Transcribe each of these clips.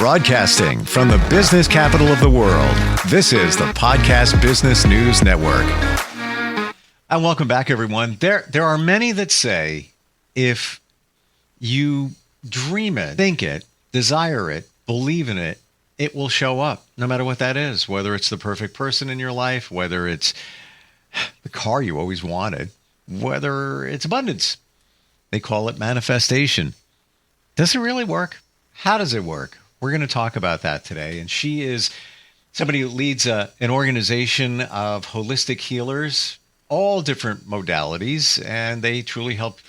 Broadcasting from the business capital of the world, this is the Podcast Business News Network. And welcome back, everyone. There are many that say if you dream it, think it, desire it, believe in it, it will show up, no matter what that is, whether it's the perfect person in your life, whether it's the car you always wanted, whether it's abundance. They call it manifestation. Does it really work? How does it work? We're going to talk about that today. And she is somebody who leads an organization of holistic healers, all different modalities, and they truly help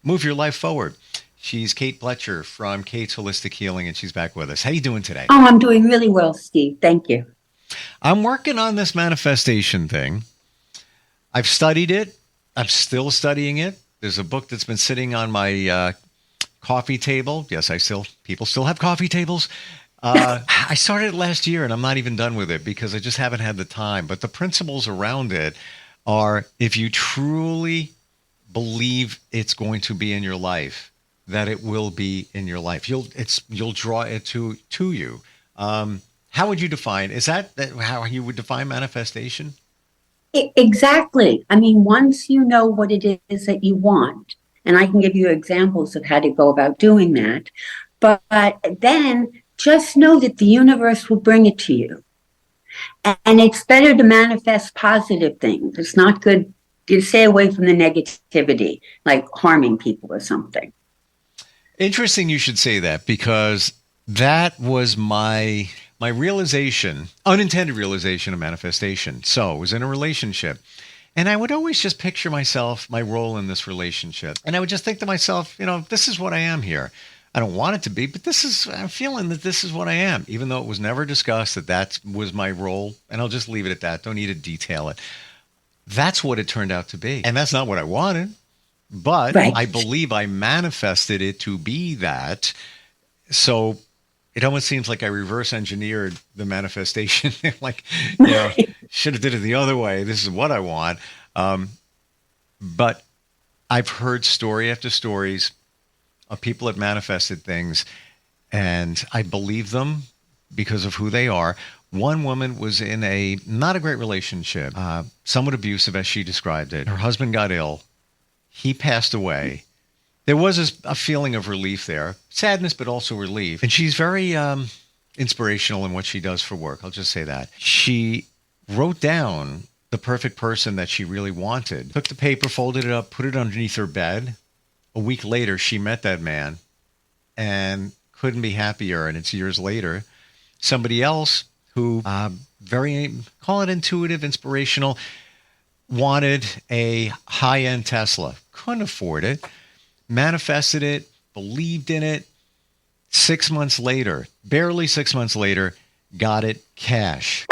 move your life forward. She's Kate Blecher from Kate's Holistic Healing, and she's back with us. How are you doing today? Oh, I'm doing really well, Steve. Thank you. I'm working on this manifestation thing. I've studied it. I'm still studying it. There's a book that's been sitting on my coffee table. Yes, people still have coffee tables. I started it last year, and I'm not even done with it because I just haven't had the time. But the principles around it are, if you truly believe it's going to be in your life, that it will be in your life. You'll draw it to you. How would you define? Is that how you would define manifestation? Exactly. I mean, once you know what it is that you want, and I can give you examples of how to go about doing that, but then just know that the universe will bring it to you. And it's better to manifest positive things. It's not good to stay away from the negativity, like harming people or something. Interesting you should say that, because that was my realization, unintended realization of manifestation. So I was in a relationship, and I would always just picture myself, my role in this relationship. And I would just think to myself, this is what I am here. I don't want it to be, but I'm feeling that this is what I am, even though it was never discussed that was my role. And I'll just leave it at that. Don't need to detail it. That's what it turned out to be. And that's not what I wanted, but right. I believe I manifested it to be that. So it almost seems like I reverse engineered the manifestation. Should have did it the other way. This is what I want. But I've heard story after stories of people that manifested things, and I believe them because of who they are. One woman was in a not a great relationship, somewhat abusive as she described it. Her husband got ill. He passed away. There was a feeling of relief there, sadness, but also relief. And she's very inspirational in what she does for work. I'll just say that. She wrote down the perfect person that she really wanted, took the paper, folded it up, put it underneath her bed. A week later, she met that man and couldn't be happier. And it's years later, somebody else who, call it intuitive, inspirational, wanted a high-end Tesla, couldn't afford it, manifested it, believed in it. 6 months later, barely 6 months later, got it cash.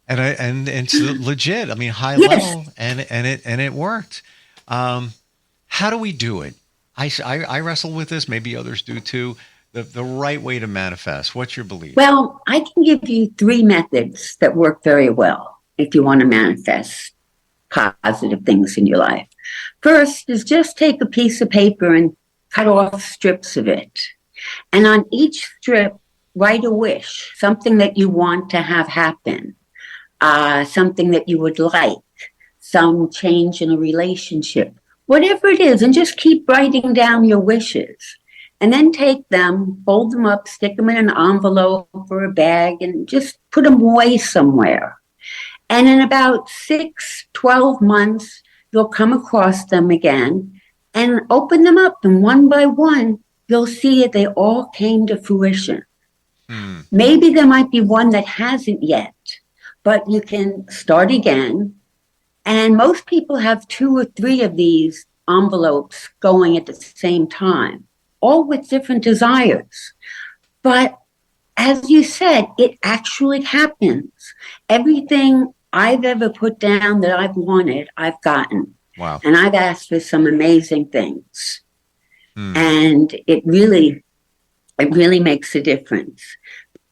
and it's legit. I mean, high level, and it worked. How do we do it? I wrestle with this. Maybe others do too. The right way to manifest. What's your belief? Well, I can give you 3 methods that work very well if you want to manifest positive things in your life. First is just take a piece of paper and cut off strips of it. And on each strip, write a wish, something that you want to have happen, something that you would like, some change in a relationship, whatever it is, and just keep writing down your wishes. And then take them, fold them up, stick them in an envelope or a bag, and just put them away somewhere. And in about 6-12 months, you'll come across them again and open them up. And one by one, you'll see that they all came to fruition. Maybe there might be one that hasn't yet, but you can start again. And most people have 2 or 3 of these envelopes going at the same time, all with different desires. But as you said, it actually happens. Everything I've ever put down that I've wanted, I've gotten. Wow. And I've asked for some amazing things. And it really makes a difference.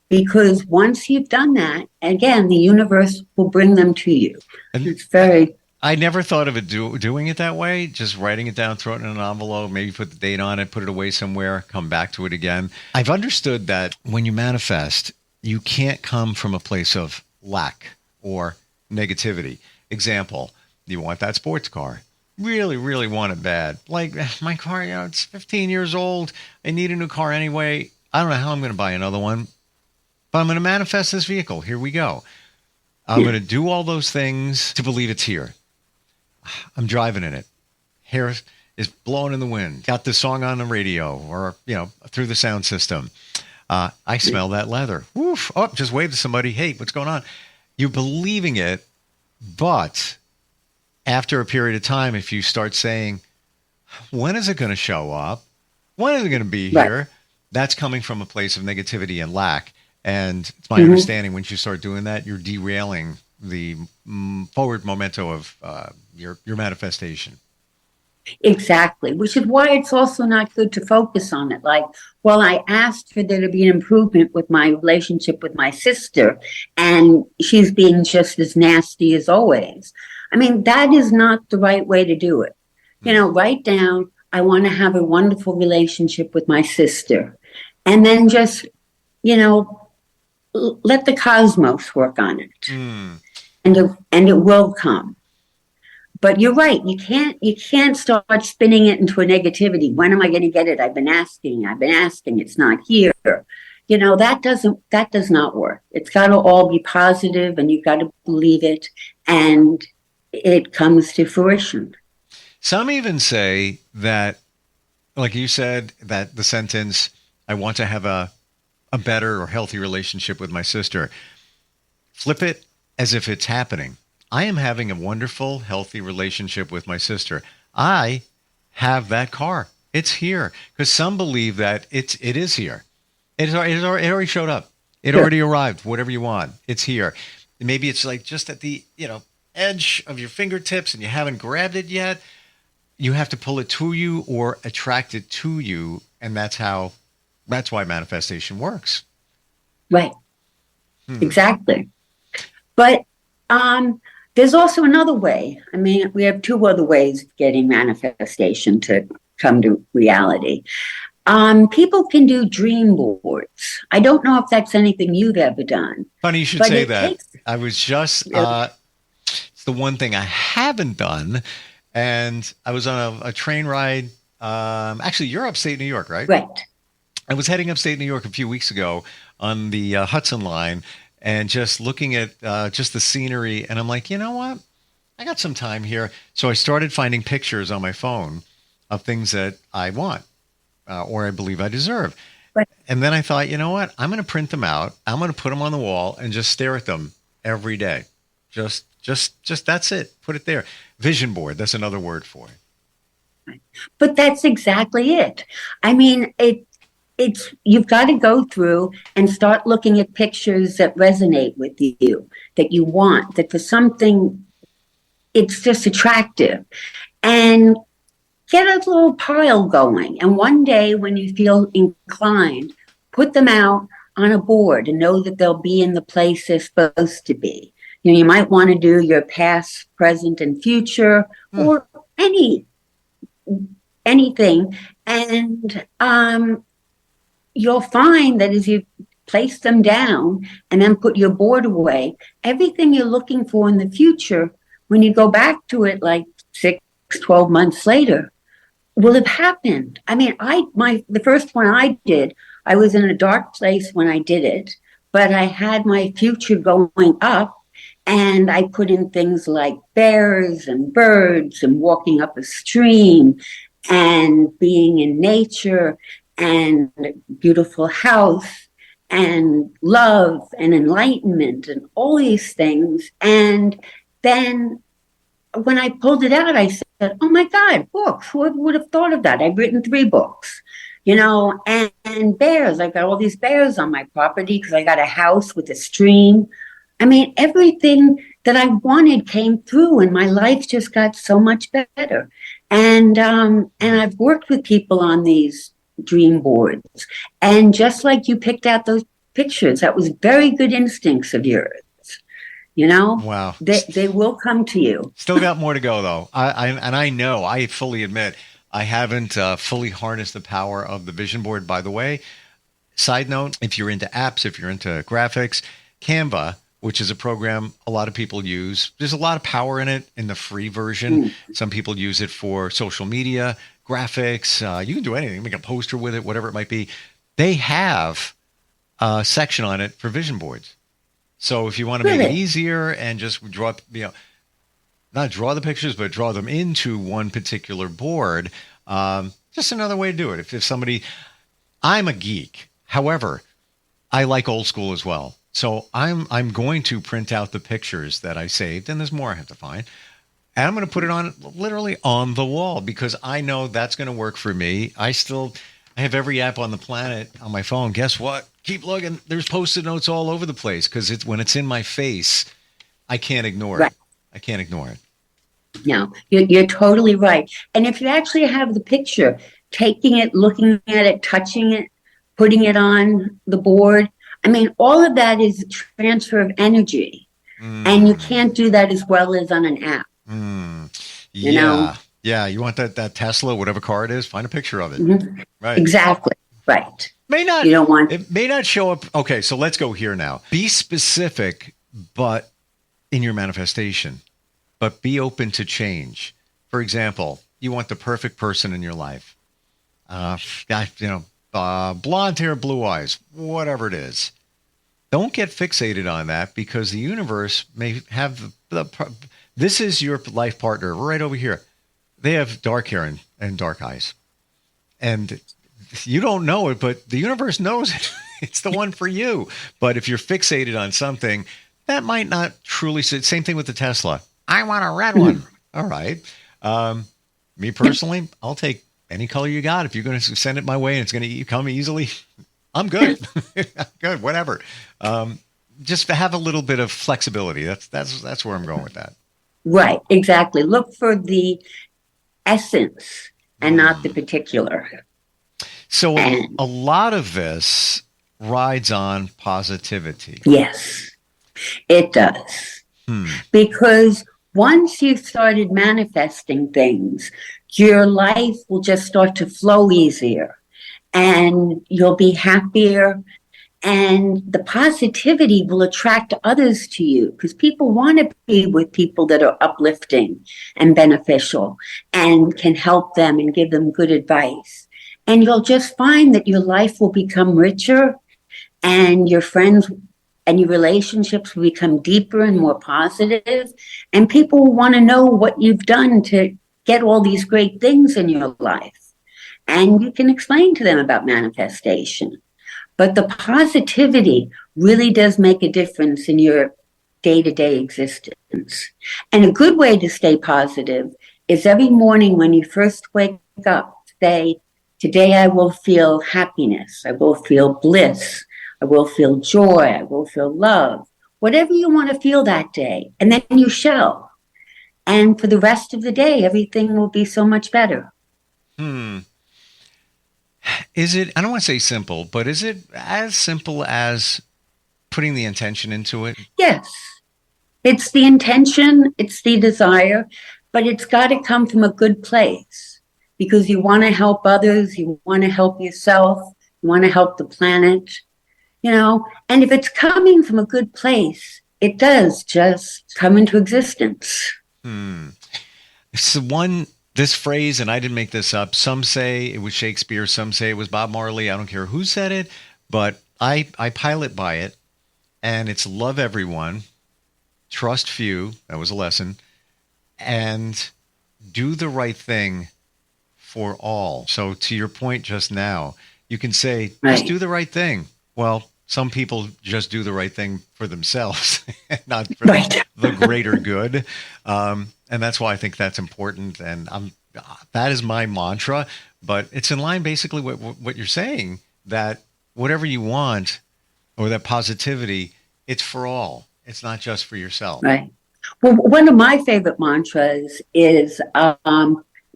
Because once you've done that, again, the universe will bring them to you. And it's very I never thought of it doing it that way, just writing it down, throw it in an envelope, maybe put the date on it, put it away somewhere, come back to it again. I've understood that when you manifest, you can't come from a place of lack or negativity. Example, you want that sports car. Really, really want it bad. Like, my car, it's 15 years old. I need a new car anyway. I don't know how I'm going to buy another one, but I'm going to manifest this vehicle. Here we go. I'm going to do all those things to believe it's here. I'm driving in it. Hair is blowing in the wind. Got the song on the radio or, through the sound system. I smell that leather. Woof. Oh, just wave to somebody. Hey, what's going on? You're believing it, but after a period of time, if you start saying, when is it going to show up? When is it going to be here? Right. That's coming from a place of negativity and lack. And it's my understanding once you start doing that, you're derailing the forward memento of your manifestation. Exactly, which is why it's also not good to focus on it. Like, well, I asked for there to be an improvement with my relationship with my sister, and she's being just as nasty as always. I mean, that is not the right way to do it. Write down, I want to have a wonderful relationship with my sister. And then just, let the cosmos work on it. And it will come. But you're right. You can't start spinning it into a negativity. When am I going to get it? I've been asking. It's not here. That does not work. It's got to all be positive, and you've got to believe it, and it comes to fruition. Some even say that, like you said, that the sentence, I want to have a better or healthy relationship with my sister. Flip it as if it's happening. I am having a wonderful, healthy relationship with my sister. I have that car. It's here. Because some believe that it is here. It already showed up. It already arrived. Whatever you want, it's here. Maybe it's like just at the edge of your fingertips and you haven't grabbed it yet. You have to pull it to you or attract it to you. And that's why manifestation works. Right. Exactly. But there's also another way. I mean, we have two other ways of getting manifestation to come to reality. People can do dream boards. I don't know if that's anything you've ever done. Funny you should say that. I was just, it's the one thing I haven't done. And I was on a train ride. Actually, you're upstate New York, right? Right. I was heading upstate New York a few weeks ago on the Hudson line and just looking at just the scenery. And I'm like, you know what? I got some time here. So I started finding pictures on my phone of things that I want or I believe I deserve. Right. And then I thought, you know what? I'm going to print them out. I'm going to put them on the wall and just stare at them every day. Just that's it. Put it there. Vision board. That's another word for it. But that's exactly it. I mean, you've got to go through and start looking at pictures that resonate with you, that you want, that for something it's just attractive, and get a little pile going. And one day when you feel inclined, put them out on a board and know that they'll be in the place they're supposed to be. You might want to do your past, present, and future, or anything. And you'll find that as you place them down and then put your board away, everything you're looking for in the future, when you go back to it like 6-12 months later, will have happened. I mean, the first one I did, I was in a dark place when I did it, but I had my future going up, and I put in things like bears and birds and walking up a stream and being in nature and a beautiful house and love and enlightenment and all these things. And then when I pulled it out, I said, oh my God, books. Who would have thought of that? I've written 3 books, and bears. I got all these bears on my property because I got a house with a stream. I mean, everything that I wanted came through, and my life just got so much better. And I've worked with people on these dream boards. And just like you picked out those pictures, that was very good instincts of yours. You know, Wow. they will come to you. Still got more to go, though. I know, I fully admit, I haven't fully harnessed the power of the vision board. By the way, side note, if you're into apps, if you're into graphics, Canva, which is a program a lot of people use, there's a lot of power in it in the free version. Some people use it for social media, graphics. You can do anything, make a poster with it, whatever it might be. They have a section on it for vision boards. So if you want to make it easier and just draw, not draw the pictures, but draw them into one particular board, just another way to do it. If somebody, I'm a geek. However, I like old school as well. So I'm going to print out the pictures that I saved, and there's more I have to find. And I'm going to put it on literally on the wall because I know that's going to work for me. I have every app on the planet on my phone. Guess what? Keep looking. There's Post-it notes all over the place because when it's in my face, I can't ignore it. I can't ignore it. No, you're totally right. And if you actually have the picture, taking it, looking at it, touching it, putting it on the board, I mean, all of that is transfer of energy. And you can't do that as well as on an app. You know? Yeah, you want that Tesla, whatever car it is, find a picture of it. Right. Exactly. Right. It may not show up. Okay, so let's go here now. Be specific, but in your manifestation, but be open to change. For example, you want the perfect person in your life. Blonde hair, blue eyes, whatever it is. Don't get fixated on that because the universe may have this is your life partner right over here. They have dark hair and dark eyes. And you don't know it, but the universe knows it. It's the one for you. But if you're fixated on something, that might not truly sit. Same thing with the Tesla. I want a red one. All right. Me personally, I'll take any color you got. If you're going to send it my way and it's going to come easily, I'm good. Good, whatever. Just to have a little bit of flexibility. That's where I'm going with that. Right, exactly. Look for the essence and not the particular. So a lot of this rides on positivity. Yes, it does. Because once you've started manifesting things, your life will just start to flow easier and you'll be happier. And the positivity will attract others to you because people want to be with people that are uplifting and beneficial and can help them and give them good advice. And you'll just find that your life will become richer and your friends and your relationships will become deeper and more positive. And people will want to know what you've done to get all these great things in your life. And you can explain to them about manifestation. But the positivity really does make a difference in your day-to-day existence. And a good way to stay positive is every morning when you first wake up, say, today I will feel happiness, I will feel bliss, I will feel joy, I will feel love, whatever you want to feel that day. And then you shall. And for the rest of the day, everything will be so much better. Is it, I don't want to say simple, but is it as simple as putting the intention into it? Yes. It's the intention, it's the desire, but it's got to come from a good place because you want to help others, you want to help yourself, you want to help the planet, and if it's coming from a good place, it does just come into existence. It's this phrase, and I didn't make this up. Some say it was Shakespeare. Some say it was Bob Marley. I don't care who said it, but I pilot by it. And it's love everyone, trust few. That was a lesson. And do the right thing for all. So to your point just now, you can say, just do the right thing. Well, some people just do the right thing for themselves, not for the greater good. And that's why I think that's important. And that is my mantra, but it's in line basically what you're saying, that whatever you want or that positivity, it's for all. It's not just for yourself. Right. Well, one of my favorite mantras is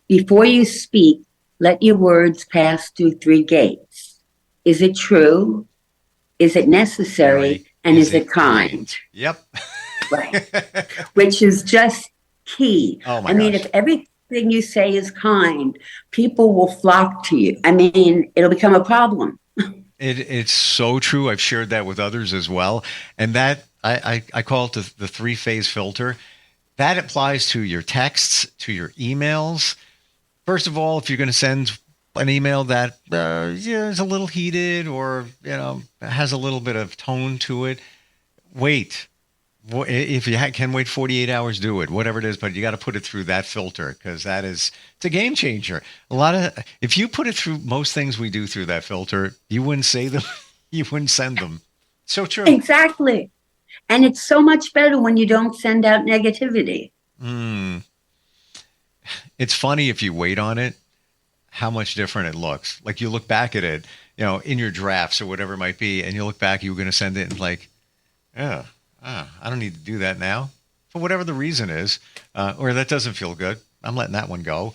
before you speak, let your words pass through 3 gates. Is it true? Is it necessary? And is it kind? Yep. Right. Which is just key. Oh my I mean, gosh. if everything you say is kind, people will flock to you. I mean, it'll become a problem. It's so true. I've shared that with others as well. And that I call it the three-phase filter. That applies to your texts, to your emails. First of all, if you're going to send an email that is a little heated or has a little bit of tone to it, wait. If you can wait 48 hours, do it. Whatever it is, but you got to put it through that filter because it's a game changer. If you put it through most things we do through that filter, you wouldn't say them, you wouldn't send them. So true. Exactly. And it's so much better when you don't send out negativity. It's funny if you wait on it, how much different it looks. Like you look back at it, in your drafts or whatever it might be, and you look back, you were going to send it and like, I don't need to do that now for whatever the reason is, or that doesn't feel good. I'm letting that one go.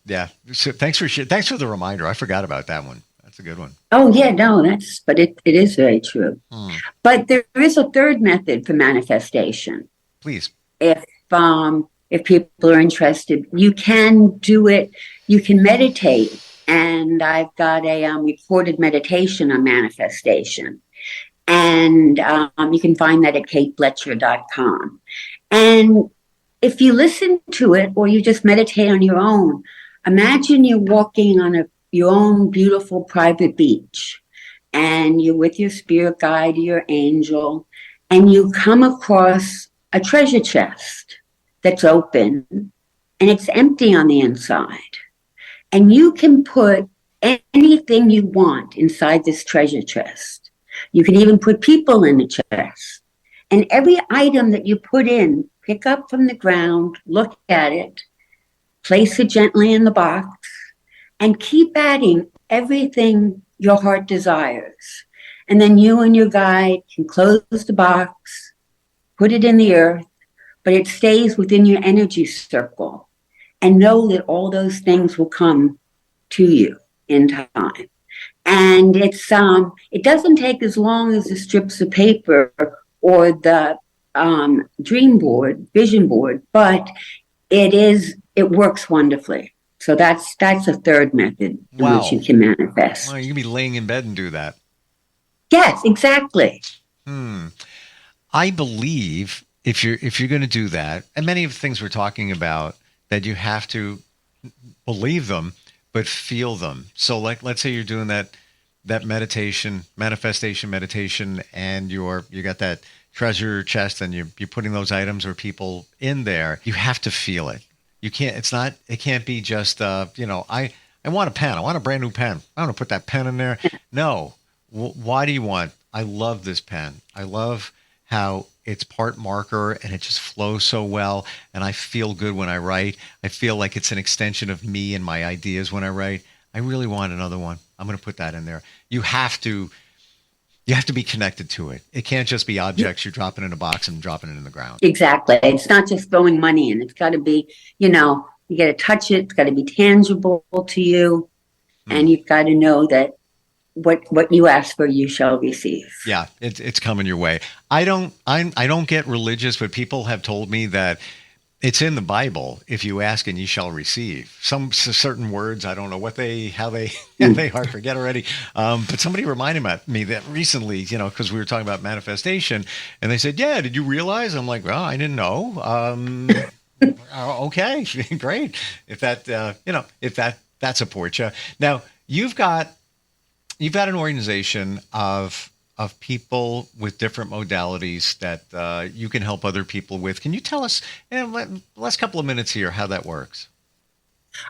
Yeah. So thanks for the reminder. I forgot about that one. That's a good one. Oh yeah, no, but it is very true. But there is a third method for manifestation. Please. If people are interested, you can do it. You can meditate, and I've got a recorded meditation on manifestation. And you can find that at kateblecher.com. And if you listen to it or you just meditate on your own, imagine you're walking on your own beautiful private beach and you're with your spirit guide, your angel, and you come across a treasure chest that's open and it's empty on the inside. And you can put anything you want inside this treasure chest. You can even put people in the chest. And every item that you put in, pick up from the ground, look at it, place it gently in the box, and keep adding everything your heart desires. And then you and your guide can close the box, put it in the earth, but it stays within your energy circle. And know that all those things will come to you in time. And it doesn't take as long as the strips of paper or the dream board, vision board, but it works wonderfully. So that's a third method in which you can manifest. Well, you can be laying in bed and do that. Yes, exactly. I believe if you're going to do that, and many of the things we're talking about, that you have to believe them, but feel them. So like, let's say you're doing that manifestation meditation, and you got that treasure chest and you're putting those items or people in there. You have to feel it. You can't, it can't be just, I want a pen. I want a brand new pen. I want to put that pen in there. No. Why do you want? I love this pen. I love how it's part marker and it just flows so well. And I feel good when I write. I feel like it's an extension of me and my ideas when I write. I really want another one. I'm going to put that in there. You have to be connected to it. It can't just be objects you're dropping in a box and dropping it in the ground. Exactly. It's not just throwing money in. It's got to be, you got to touch it. It's got to be tangible to you. And you've got to know that what you ask for, you shall receive. Yeah, it's coming your way. I don't get religious, but people have told me that it's in the Bible. If you ask and you shall receive. Some certain words, I don't know how they are. Forget already. But somebody reminded me that recently, because we were talking about manifestation, and they said, "Yeah, did you realize?" I'm like, "Well, I didn't know." Okay, great. If that supports you. Now you've got an organization of people with different modalities that you can help other people with. Can you tell us in the last couple of minutes here how that works?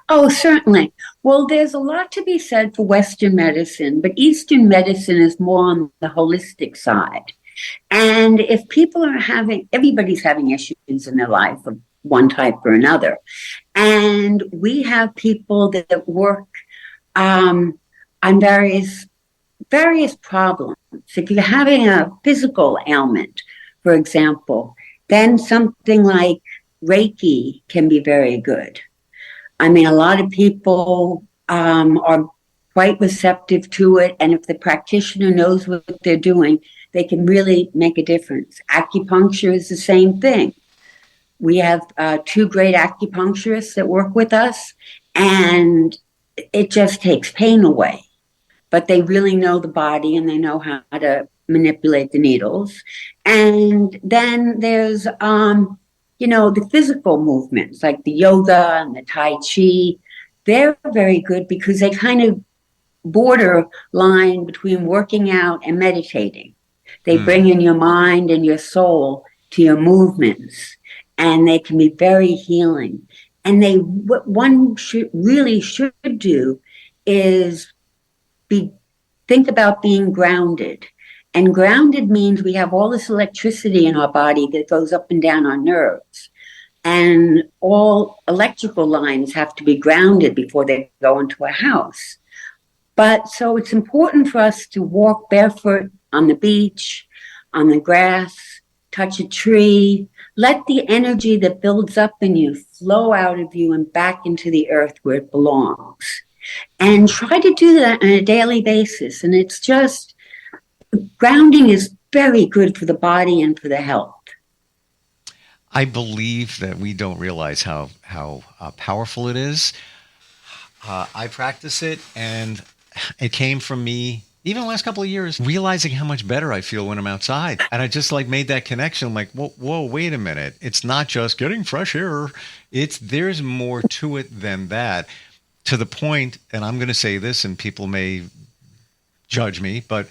Oh, certainly. Well, there's a lot to be said for Western medicine, but Eastern medicine is more on the holistic side. And if everybody's having issues in their life of one type or another. And we have people that work on various problems. If you're having a physical ailment, for example, then something like Reiki can be very good. I mean, a lot of people are quite receptive to it, and if the practitioner knows what they're doing, they can really make a difference. Acupuncture is the same thing. We have 2 great acupuncturists that work with us, and it just takes pain away. But they really know the body and they know how to manipulate the needles. And then there's, the physical movements like the yoga and the Tai Chi. They're very good because they kind of borderline between working out and meditating. They bring in your mind and your soul to your movements, and they can be very healing. And what one should do is think about being grounded. And grounded means we have all this electricity in our body that goes up and down our nerves. And all electrical lines have to be grounded before they go into a house. But so it's important for us to walk barefoot on the beach, on the grass, touch a tree. Let the energy that builds up in you flow out of you and back into the earth where it belongs. And try to do that on a daily basis. And it's just, grounding is very good for the body and for the health. I believe that we don't realize how powerful it is. I practice it, and it came from me, even the last couple of years, realizing how much better I feel when I'm outside. And I just made that connection. I'm like, whoa, wait a minute. It's not just getting fresh air. There's more to it than that. To the point, and I'm going to say this, and people may judge me, but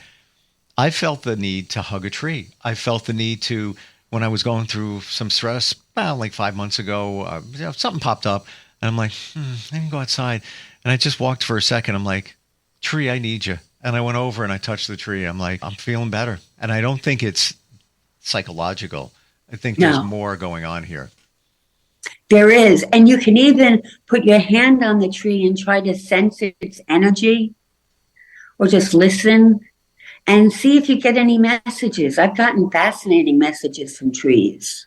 I felt the need to hug a tree. I felt the need to, when I was going through some stress, like 5 months ago, something popped up, and I'm like, I can go outside. And I just walked for a second. I'm like, tree, I need you. And I went over and I touched the tree. I'm like, I'm feeling better. And I don't think it's psychological. I think there's more going on here. There is. And you can even put your hand on the tree and try to sense its energy, or just listen and see if you get any messages. I've gotten fascinating messages from trees.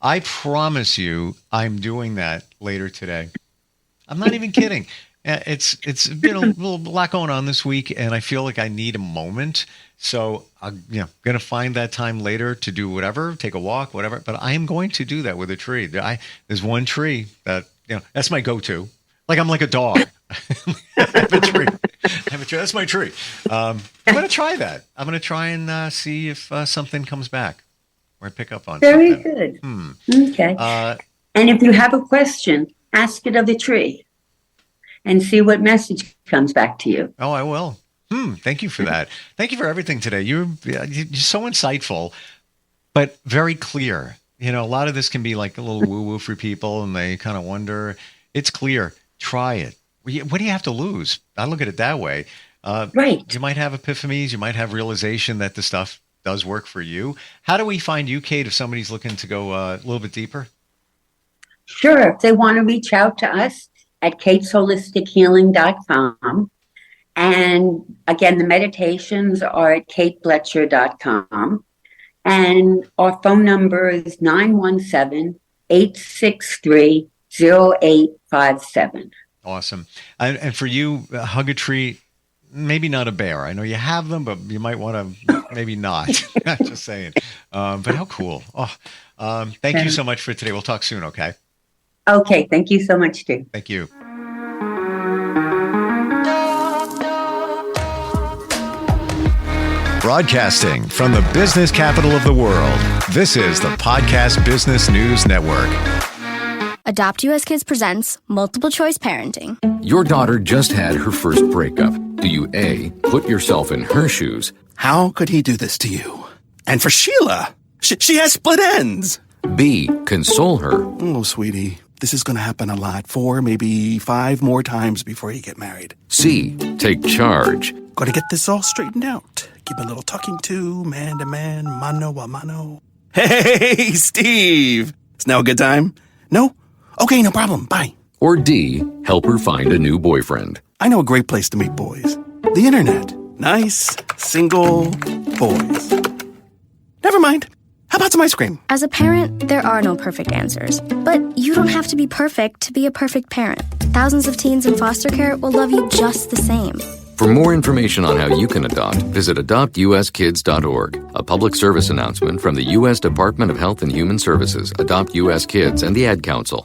I promise you I'm doing that later today. I'm not even kidding. It's been a lot going on this week, and I feel like I need a moment. So I'm going to find that time later to do whatever, take a walk, whatever. But I am going to do that with a tree. There's one tree that, that's my go-to. Like I'm like a dog. I have a tree. That's my tree. I'm going to try that. I'm going to try and see if something comes back or I pick up on Very something. Good. Okay. And if you have a question, ask it of the tree and see what message comes back to you. Oh, I will. Thank you for that. Thank you for everything today. You're so insightful, but very clear. A lot of this can be like a little woo-woo for people, and they kind of wonder. It's clear. Try it. What do you have to lose? I look at it that way. Right. You might have epiphanies. You might have realization that the stuff does work for you. How do we find you, Kate, if somebody's looking to go a little bit deeper? Sure. If they want to reach out to us at katesholistichealing.com. And again, the meditations are at kateblecher.com. And our phone number is 917-863-0857. Awesome. And for you, hug a tree, maybe not a bear. I know you have them, but you might want to maybe not. Just saying. But how cool. Thank you so much for today. We'll talk soon, okay? Okay. Thank you so much, too. Thank you. Broadcasting from the business capital of the world, this is the Podcast Business News Network. Adopt US Kids presents Multiple Choice Parenting. Your daughter just had her first breakup. Do you A, put yourself in her shoes? How could he do this to you? And for Sheila, she has split ends. B, console her? Oh, sweetie, this is going to happen a lot. 4, maybe 5 more times before you get married. C, take charge? Got to get this all straightened out. Give a little talking to, man to man, mano a mano. Hey, Steve! Is now a good time? No? Okay, no problem. Bye. Or D, help her find a new boyfriend? I know a great place to meet boys. The internet. Nice, single boys. Never mind. How about some ice cream? As a parent, there are no perfect answers. But you don't have to be perfect to be a perfect parent. Thousands of teens in foster care will love you just the same. For more information on how you can adopt, visit adoptuskids.org. A public service announcement from the U.S. Department of Health and Human Services, Adopt U.S. Kids, and the Ad Council.